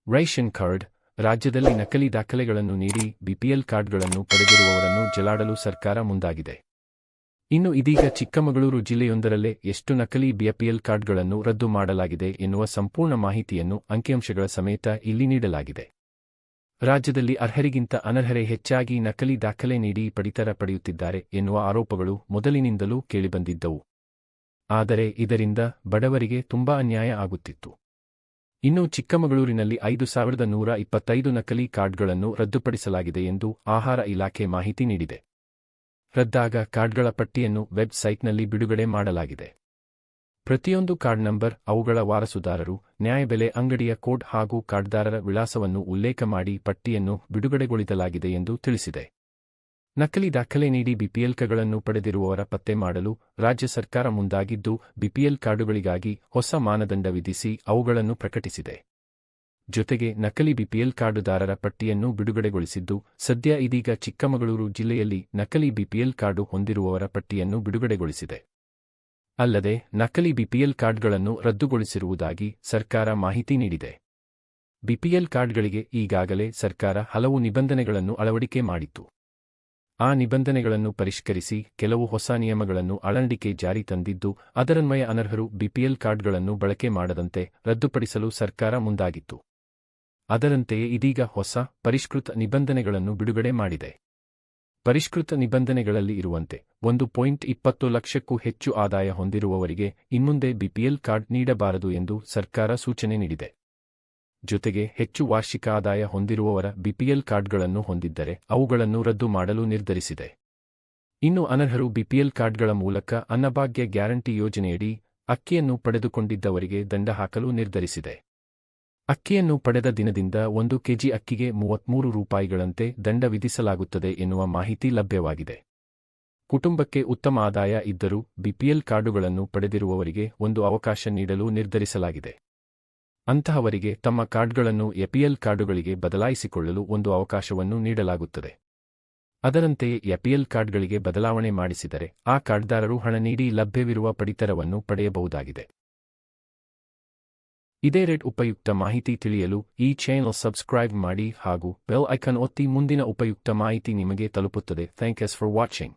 Ration card ರಾಜ್ಯದಲ್ಲಿ ನಕಲಿ ದಾಖಲೆಗಳನ್ನು ನೀಡಿ ಬಿಪಿಎಲ್ ಕಾರ್ಡ್ಗಳನ್ನು ಪಡೆದಿರುವವರನ್ನು ಜಲಾಡಲು ಸರ್ಕಾರ ಮುಂದಾಗಿದೆ. ಇನ್ನು ಇದೀಗ ಚಿಕ್ಕಮಗಳೂರು ಜಿಲ್ಲೆಯೊಂದರಲ್ಲೇ ಎಷ್ಟು ನಕಲಿ ಬಿಪಿಎಲ್ ಕಾರ್ಡ್ಗಳನ್ನು ರದ್ದು ಮಾಡಲಾಗಿದೆ ಎನ್ನುವ ಸಂಪೂರ್ಣ ಮಾಹಿತಿಯನ್ನು ಅಂಕಿಅಂಶಗಳ ಸಮೇತ ಇಲ್ಲಿ ನೀಡಲಾಗಿದೆ. ರಾಜ್ಯದಲ್ಲಿ ಅರ್ಹರಿಗಿಂತ ಅನರ್ಹರೇ ಹೆಚ್ಚಾಗಿ ನಕಲಿ ದಾಖಲೆ ನೀಡಿ ಪಡಿತರ ಪಡೆಯುತ್ತಿದ್ದಾರೆ ಎನ್ನುವ ಆರೋಪಗಳು ಮೊದಲಿನಿಂದಲೂ ಕೇಳಿಬಂದಿದ್ದವು. ಆದರೆ ಇದರಿಂದ ಬಡವರಿಗೆ ತುಂಬಾ ಅನ್ಯಾಯ ಆಗುತ್ತಿತ್ತು. ಇನ್ನು ಚಿಕ್ಕಮಗಳೂರಿನಲ್ಲಿ 5125 ನಕಲಿ ಕಾರ್ಡ್ಗಳನ್ನು ರದ್ದುಪಡಿಸಲಾಗಿದೆ ಎಂದು ಆಹಾರ ಇಲಾಖೆ ಮಾಹಿತಿ ನೀಡಿದೆ. ರದ್ದಾದ ಕಾರ್ಡ್ಗಳ ಪಟ್ಟಿಯನ್ನು ವೆಬ್ಸೈಟ್ನಲ್ಲಿ ಬಿಡುಗಡೆ ಮಾಡಲಾಗಿದೆ. ಪ್ರತಿಯೊಂದು ಕಾರ್ಡ್ ನಂಬರ್, ಅವುಗಳ ವಾರಸುದಾರರು, ನ್ಯಾಯಬೆಲೆ ಅಂಗಡಿಯ ಕೋಡ್ ಹಾಗೂ ಕಾರ್ಡ್ದಾರರ ವಿಳಾಸವನ್ನು ಉಲ್ಲೇಖ ಮಾಡಿ ಪಟ್ಟಿಯನ್ನು ಬಿಡುಗಡೆಗೊಳಿಸಲಾಗಿದೆ ಎಂದು ತಿಳಿಸಿದೆ. ನಕಲಿ ದಾಖಲೆ ನೀಡಿ ಬಿಪಿಎಲ್ ಕಾರ್ಡ್ಗಳನ್ನು ಪಡೆದಿರುವವರ ಪತ್ತೆ ಮಾಡಲು ರಾಜ್ಯ ಸರ್ಕಾರ ಮುಂದಾಗಿದ್ದು, ಬಿಪಿಎಲ್ ಕಾರ್ಡುಗಳಿಗಾಗಿ ಹೊಸ ಮಾನದಂಡ ವಿಧಿಸಿ ಅವುಗಳನ್ನು ಪ್ರಕಟಿಸಿದೆ. ಜೊತೆಗೆ ನಕಲಿ ಬಿಪಿಎಲ್ ಕಾರ್ಡುದಾರರ ಪಟ್ಟಿಯನ್ನು ಬಿಡುಗಡೆಗೊಳಿಸಿದ್ದು, ಸದ್ಯ ಇದೀಗ ಚಿಕ್ಕಮಗಳೂರು ಜಿಲ್ಲೆಯಲ್ಲಿ ನಕಲಿ ಬಿಪಿಎಲ್ ಕಾರ್ಡು ಹೊಂದಿರುವವರ ಪಟ್ಟಿಯನ್ನು ಬಿಡುಗಡೆಗೊಳಿಸಿದೆ. ಅಲ್ಲದೆ ನಕಲಿ ಬಿಪಿಎಲ್ ಕಾರ್ಡ್ಗಳನ್ನು ರದ್ದುಗೊಳಿಸಿರುವುದಾಗಿ ಸರ್ಕಾರ ಮಾಹಿತಿ ನೀಡಿದೆ. ಬಿಪಿಎಲ್ ಕಾರ್ಡ್ಗಳಿಗೆ ಈಗಾಗಲೇ ಸರ್ಕಾರ ಹಲವು ನಿಬಂಧನೆಗಳನ್ನು ಅಳವಡಿಕೆ ಮಾಡಿತ್ತು. ಆ ನಿಬಂಧನೆಗಳನ್ನು ಪರಿಷ್ಕರಿಸಿ ಕೆಲವು ಹೊಸ ನಿಯಮಗಳನ್ನು ಅಳವಡಿಕೆ ಜಾರಿ ತಂದಿದ್ದು, ಅದರನ್ವಯ ಅನರ್ಹರು ಬಿಪಿಎಲ್ ಕಾರ್ಡ್ಗಳನ್ನು ಬಳಕೆ ಮಾಡದಂತೆ ರದ್ದುಪಡಿಸಲು ಸರ್ಕಾರ ಮುಂದಾಗಿತ್ತು. ಅದರಂತೆಯೇ ಇದೀಗ ಹೊಸ ಪರಿಷ್ಕೃತ ನಿಬಂಧನೆಗಳನ್ನು ಬಿಡುಗಡೆ ಮಾಡಿದೆ. ಪರಿಷ್ಕೃತ ನಿಬಂಧನೆಗಳಲ್ಲಿ ಇರುವಂತೆ 1.20 ಲಕ್ಷಕ್ಕೂ ಹೆಚ್ಚು ಆದಾಯ ಹೊಂದಿರುವವರಿಗೆ ಇನ್ಮುಂದೆ ಬಿಪಿಎಲ್ ಕಾರ್ಡ್ ನೀಡಬಾರದು ಎಂದು ಸರ್ಕಾರ ಸೂಚನೆ ನೀಡಿದೆ. ಜೊತೆಗೆ ಹೆಚ್ಚು ವಾರ್ಷಿಕ ಆದಾಯ ಹೊಂದಿರುವವರ ಬಿಪಿಎಲ್ ಕಾರ್ಡ್ಗಳನ್ನು ಹೊಂದಿದ್ದರೆ ಅವುಗಳನ್ನು ರದ್ದು ಮಾಡಲು ನಿರ್ಧರಿಸಿದೆ. ಇನ್ನು ಅನರ್ಹರು ಬಿಪಿಎಲ್ ಕಾರ್ಡ್ಗಳ ಮೂಲಕ ಅನ್ನಭಾಗ್ಯ ಗ್ಯಾರಂಟಿ ಯೋಜನೆಯಡಿ ಅಕ್ಕಿಯನ್ನು ಪಡೆದುಕೊಂಡಿದ್ದವರಿಗೆ ದಂಡ ಹಾಕಲು ನಿರ್ಧರಿಸಿದೆ. ಅಕ್ಕಿಯನ್ನು ಪಡೆದ ದಿನದಿಂದ 1 ಕೆಜಿ ಅಕ್ಕಿಗೆ 33 ರೂಪಾಯಿಗಳಂತೆ ದಂಡ ವಿಧಿಸಲಾಗುತ್ತದೆ ಎನ್ನುವ ಮಾಹಿತಿ ಲಭ್ಯವಾಗಿದೆ. ಕುಟುಂಬಕ್ಕೆ ಉತ್ತಮ ಆದಾಯ ಇದ್ದರೂ ಬಿಪಿಎಲ್ ಕಾರ್ಡುಗಳನ್ನು ಪಡೆದಿರುವವರಿಗೆ ಒಂದು ಅವಕಾಶ ನೀಡಲು ನಿರ್ಧರಿಸಲಾಗಿದೆ. ಅಂತಹವರಿಗೆ ತಮ್ಮ ಕಾರ್ಡ್ಗಳನ್ನು ಎಪಿಎಲ್ ಕಾರ್ಡುಗಳಿಗೆ ಬದಲಾಯಿಸಿಕೊಳ್ಳಲು ಒಂದು ಅವಕಾಶವನ್ನು ನೀಡಲಾಗುತ್ತದೆ. ಅದರಂತೆಯೇ ಎಪಿಎಲ್ ಕಾರ್ಡ್ಗಳಿಗೆ ಬದಲಾವಣೆ ಮಾಡಿಸಿದರೆ ಆ ಕಾರ್ಡ್ದಾರರು ಹಣ ನೀಡಿ ಲಭ್ಯವಿರುವ ಪಡಿತರವನ್ನು ಪಡೆಯಬಹುದಾಗಿದೆ. ಇದೇ ಉಪಯುಕ್ತ ಮಾಹಿತಿ ತಿಳಿಯಲು ಈ ಚಾನೆಲ್ ಸಬ್ಸ್ಕ್ರೈಬ್ ಮಾಡಿ ಹಾಗೂ ಬೆಲ್ ಐಕಾನ್ ಒತ್ತಿ. ಮುಂದಿನ ಉಪಯುಕ್ತ ಮಾಹಿತಿ ನಿಮಗೆ ತಲುಪುತ್ತದೆ. Thanks for watching.